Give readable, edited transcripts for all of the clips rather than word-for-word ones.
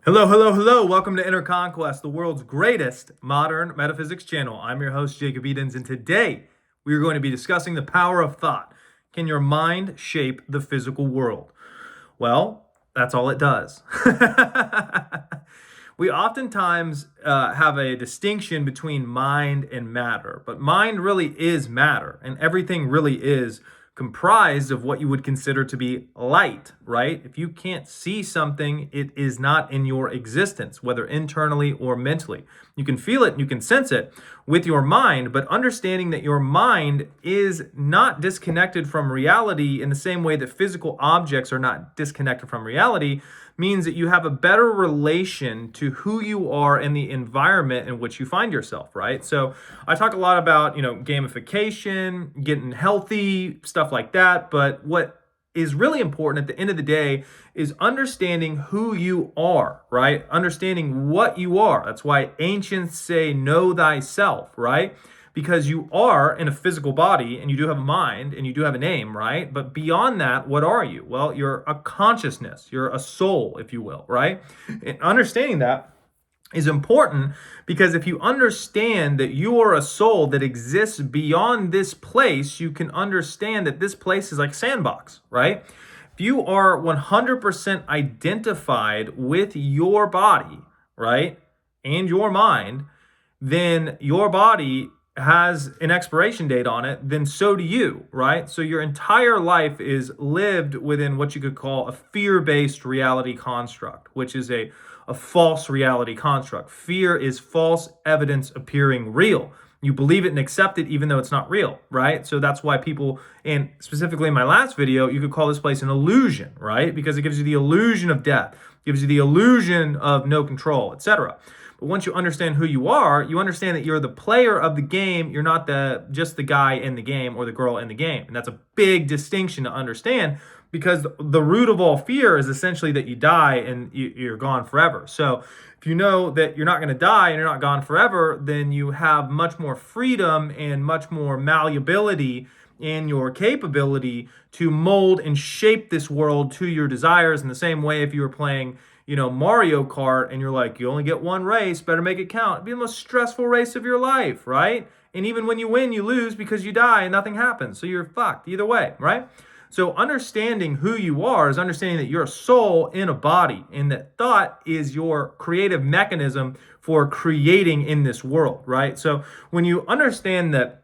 Hello, hello, hello. Welcome to Inner Conquest, the world's greatest modern metaphysics channel. I'm your host, Jacob Edens, and today we are going to be discussing the power of thought. Can your mind shape the physical world? Well, that's all it does. We oftentimes have a distinction between mind and matter, but mind really is matter, and everything really is comprised of what you would consider to be light, right? If you can't see something, it is not in your existence, whether internally or mentally. You can feel it, you can sense it with your mind, but understanding that your mind is not disconnected from reality in the same way that physical objects are not disconnected from reality means that you have a better relation to who you are and the environment in which you find yourself, right? So I talk a lot about, gamification, getting healthy, stuff like that, but what is really important at the end of the day is understanding who you are, right? Understanding what you are. That's why ancients say, know thyself, right? Because you are in a physical body and you do have a mind and you do have a name, right? But beyond that, what are you? Well, you're a consciousness, you're a soul, if you will, right? And understanding that is important because if you understand that you are a soul that exists beyond this place, you can understand that this place is like a sandbox, right? If you are 100% identified with your body, right, and your mind, then your body has an expiration date on it, then so do you, right? So your entire life is lived within what you could call a fear-based reality construct, which is a false reality construct. Fear is false evidence appearing real. You believe it and accept it even though it's not real, right? So that's why people, and specifically in my last video, you could call this place an illusion, right? Because it gives you the illusion of death, gives you the illusion of no control, etc. But once you understand who you are, you understand that you're the player of the game. You're not just the guy in the game or the girl in the game. And that's a big distinction to understand because the root of all fear is essentially that you die and you're gone forever. So if you know that you're not going to die and you're not gone forever, then you have much more freedom and much more malleability in your capability to mold and shape this world to your desires in the same way if you were playing Mario Kart and you're like, you only get one race, better make it count. It'd be the most stressful race of your life, right? And even when you win, you lose because you die and nothing happens. So you're fucked either way, right? So understanding who you are is understanding that you're a soul in a body and that thought is your creative mechanism for creating in this world, right? So when you understand that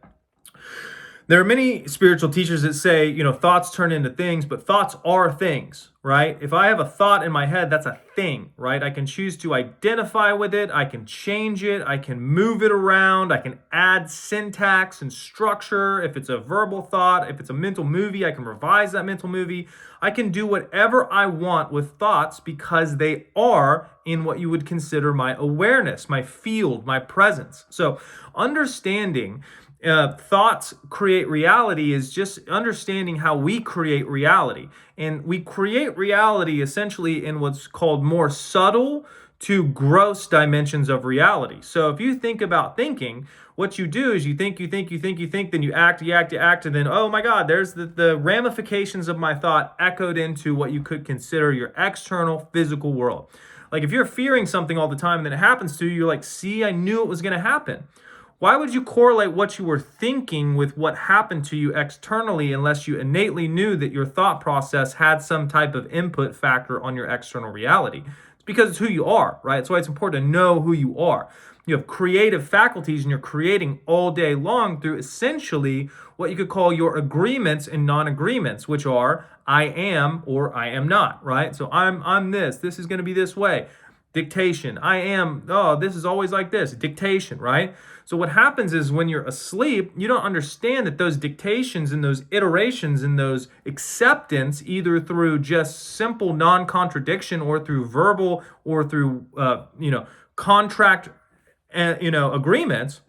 there are many spiritual teachers that say, thoughts turn into things, but thoughts are things, right? If I have a thought in my head, that's a thing, right? I can choose to identify with it. I can change it. I can move it around. I can add syntax and structure. If it's a verbal thought, if it's a mental movie, I can revise that mental movie. I can do whatever I want with thoughts because they are in what you would consider my awareness, my field, my presence. So understanding thoughts create reality is just understanding how we create reality. And we create reality essentially in what's called more subtle to gross dimensions of reality. So if you think about thinking, what you do is you think, then you act, and then, oh my God, there's the ramifications of my thought echoed into what you could consider your external physical world. Like if you're fearing something all the time and then it happens to you, you're like, see, I knew it was going to happen. Why would you correlate what you were thinking with what happened to you externally unless you innately knew that your thought process had some type of input factor on your external reality? It's because it's who you are, right? That's why it's important to know who you are. You have creative faculties and you're creating all day long through essentially what you could call your agreements and non-agreements, which are I am or I am not, right? So I'm this is going to be this way. Dictation. I am, this is always like this. Dictation, right? So what happens is when you're asleep, you don't understand that those dictations and those iterations and those acceptance, either through just simple non-contradiction or through verbal or through, contract, agreements,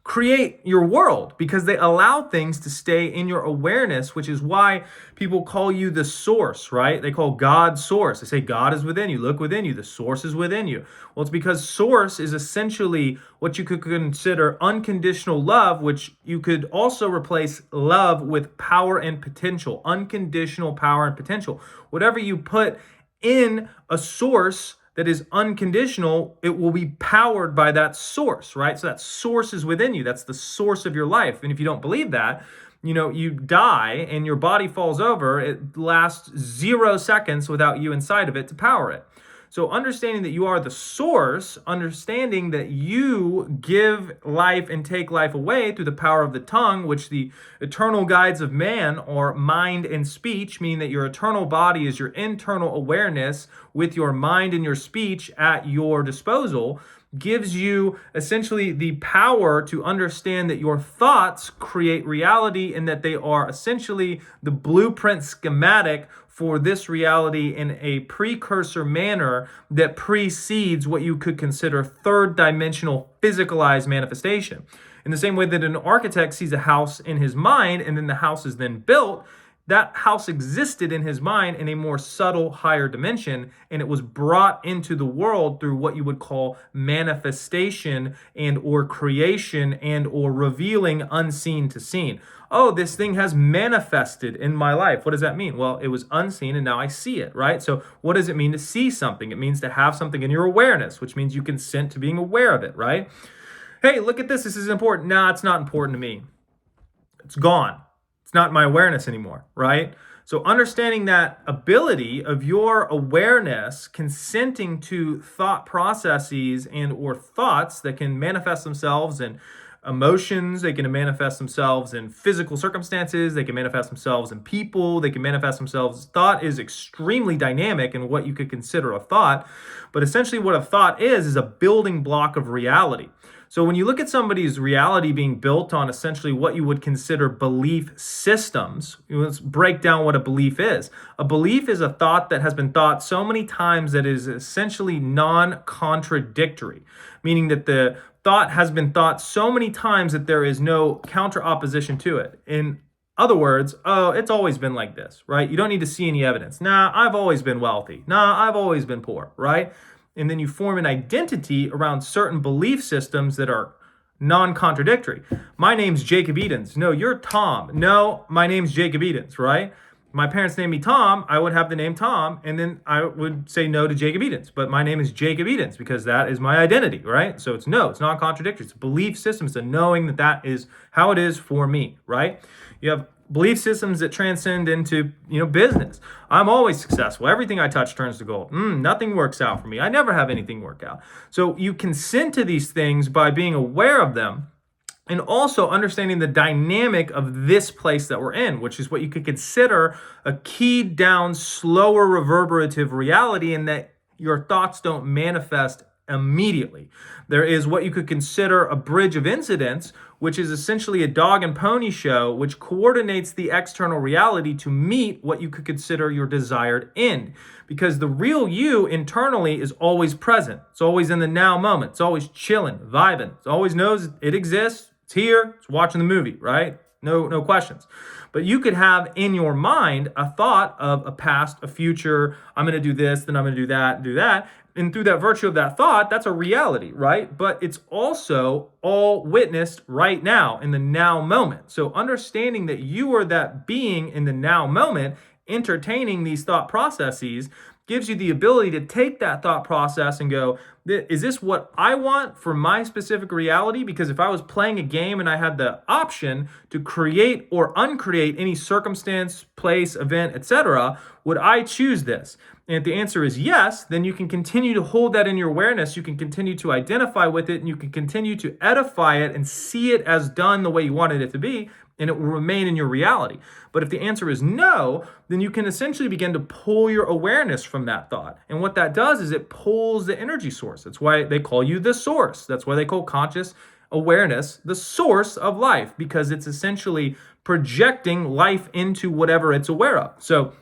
create your world because they allow things to stay in your awareness, which is why people call you the source, right? They call God source. They say God is within you. Look within you. The source is within you. Well, it's because source is essentially what you could consider unconditional love, which you could also replace love with power and potential, unconditional power and potential. Whatever you put in a source that is unconditional, it will be powered by that source, right? So that source is within you. That's the source of your life. And if you don't believe that, you die and your body falls over, it lasts 0 seconds without you inside of it to power it. So understanding that you are the source, understanding that you give life and take life away through the power of the tongue, which the eternal guides of man are mind and speech, meaning that your eternal body is your internal awareness with your mind and your speech at your disposal, gives you essentially the power to understand that your thoughts create reality and that they are essentially the blueprint schematic for this reality in a precursor manner that precedes what you could consider third dimensional physicalized manifestation. In the same way that an architect sees a house in his mind and then the house is then built, that house existed in his mind in a more subtle, higher dimension, and it was brought into the world through what you would call manifestation and or creation and or revealing unseen to seen. Oh, this thing has manifested in my life. What does that mean? Well, it was unseen and now I see it, right? So what does it mean to see something? It means to have something in your awareness, which means you consent to being aware of it, right? Hey, look at this. This is important. Nah, it's not important to me. It's gone. It's not my awareness anymore, right? So understanding that ability of your awareness consenting to thought processes and or thoughts that can manifest themselves in emotions, they can manifest themselves in physical circumstances, they can manifest themselves in people, they can manifest themselves. Thought is extremely dynamic in what you could consider a thought, but essentially what a thought is a building block of reality. So when you look at somebody's reality being built on essentially what you would consider belief systems, let's break down what a belief is. A belief is a thought that has been thought so many times that it is essentially non-contradictory, meaning that the thought has been thought so many times that there is no counter opposition to it. In other words, oh, it's always been like this, right? You don't need to see any evidence. Nah, I've always been wealthy. Nah, I've always been poor, right? And then you form an identity around certain belief systems that are non-contradictory. My name's Jacob Edens. No, you're Tom. No, my name's Jacob Edens, right? My parents named me Tom, I would have the name Tom, and then I would say no to Jacob Edens. But my name is Jacob Edens because that is my identity, right? So it's non-contradictory. It's a belief system. It's a knowing that that is how it is for me, right? You have belief systems that transcend into, business. I'm always successful. Everything I touch turns to gold. Nothing works out for me. I never have anything work out. So you consent to these things by being aware of them and also understanding the dynamic of this place that we're in, which is what you could consider a keyed down, slower reverberative reality in that your thoughts don't manifest immediately. There is what you could consider a bridge of incidents, which is essentially a dog and pony show, which coordinates the external reality to meet what you could consider your desired end. Because the real you internally is always present. It's always in the now moment. It's always chilling, vibing. It always knows it exists. It's here. It's watching the movie, right? No questions. But you could have in your mind a thought of a past, a future. I'm going to do this, then I'm going to do that. And through that virtue of that thought, that's a reality, right? But it's also all witnessed right now in the now moment. So understanding that you are that being in the now moment, entertaining these thought processes gives you the ability to take that thought process and go, is this what I want for my specific reality? Because if I was playing a game and I had the option to create or uncreate any circumstance, place, event, etc., would I choose this? And if the answer is yes, then you can continue to hold that in your awareness. You can continue to identify with it and you can continue to edify it and see it as done the way you wanted it to be, and it will remain in your reality. But if the answer is no, then you can essentially begin to pull your awareness from that thought. And what that does is it pulls the energy source. That's why they call you the source. That's why they call conscious awareness the source of life, because it's essentially projecting life into whatever it's aware of. So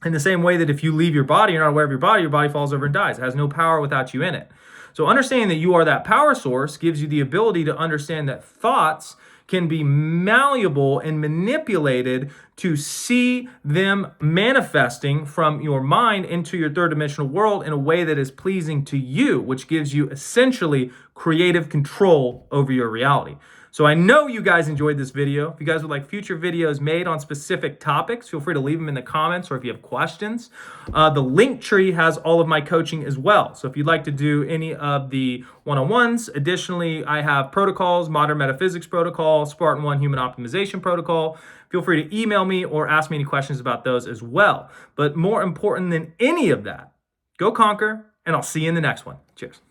in the same way that if you leave your body, you're not aware of your body falls over and dies. It has no power without you in it. So understanding that you are that power source gives you the ability to understand that thoughts can be malleable and manipulated to see them manifesting from your mind into your third dimensional world in a way that is pleasing to you, which gives you essentially creative control over your reality. So I know you guys enjoyed this video. If you guys would like future videos made on specific topics, feel free to leave them in the comments, or if you have questions. The link tree has all of my coaching as well. So if you'd like to do any of the one-on-ones, additionally, I have protocols, modern metaphysics protocol, Spartan 1 human optimization protocol. Feel free to email me or ask me any questions about those as well. But more important than any of that, go conquer, and I'll see you in the next one. Cheers.